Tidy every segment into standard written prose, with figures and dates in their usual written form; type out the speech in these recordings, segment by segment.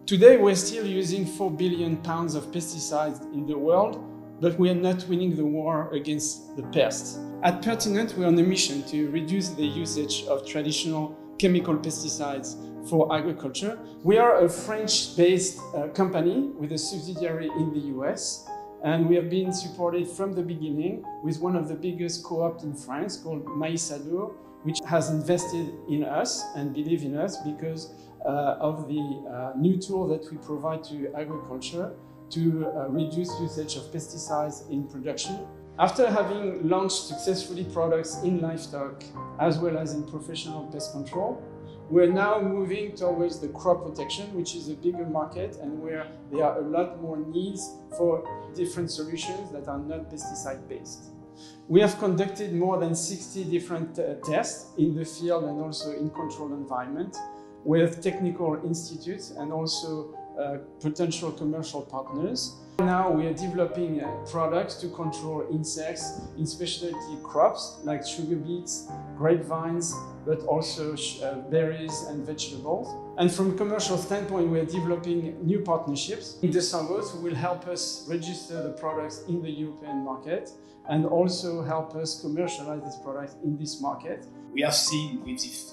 Today, we're still using 4 billion pounds of pesticides in the world, but we are not winning the war against the pests. At Pertinent, we're on a mission to reduce the usage of traditional chemical pesticides for agriculture. We are a French-based company with a subsidiary in the US, and we have been supported from the beginning with one of the biggest co-ops in France called Maïsado, which has invested in us and believe in us because of the new tool that we provide to agriculture to reduce usage of pesticides in production. After having launched successfully products in livestock as well as in professional pest control, we're now moving towards the crop protection, which is a bigger market and where there are a lot more needs for different solutions that are not pesticide-based. We have conducted more than 60 different tests in the field and also in controlled environment with technical institutes and also potential commercial partners. Now we are developing products to control insects in specialty crops like sugar beets, grapevines, but also berries and vegetables. And from a commercial standpoint, we are developing new partnerships in the Sangos who will help us register the products in the European market and also help us commercialize these products in this market. We have seen with this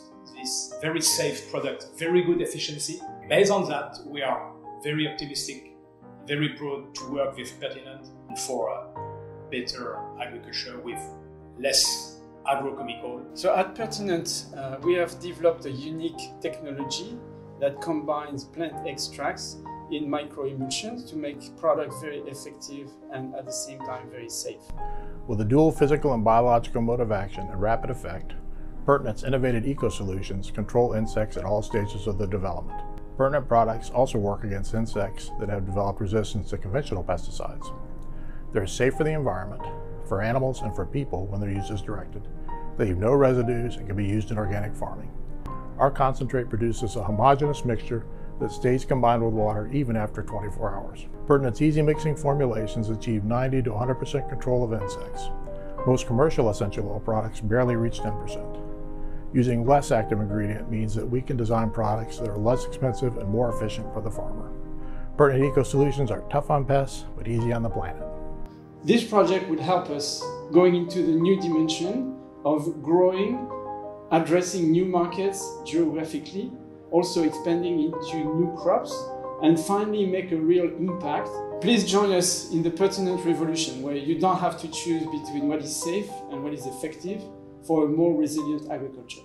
very safe product, very good efficiency. Based on that, we are very optimistic, very proud to work with Pertinent for better agriculture with less agrochemical. So at Pertinent, we have developed a unique technology that combines plant extracts in microemulsions to make products very effective and at the same time very safe. With a dual physical and biological mode of action and rapid effect, Pertinent's innovative eco solutions control insects at all stages of their development. Pertinent products also work against insects that have developed resistance to conventional pesticides. They're safe for the environment, for animals, and for people when they're used as directed. They leave no residues and can be used in organic farming. Our concentrate produces a homogeneous mixture that stays combined with water even after 24 hours. Pertinent's easy mixing formulations achieve 90 to 100% control of insects. Most commercial essential oil products barely reach 10%. Using less active ingredient means that we can design products that are less expensive and more efficient for the farmer. Pertinent Eco Solutions are tough on pests, but easy on the planet. This project would help us going into the new dimension of growing, addressing new markets geographically, also expanding into new crops, and finally make a real impact. Please join us in the Pertinent revolution, where you don't have to choose between what is safe and what is effective for a more resilient agriculture.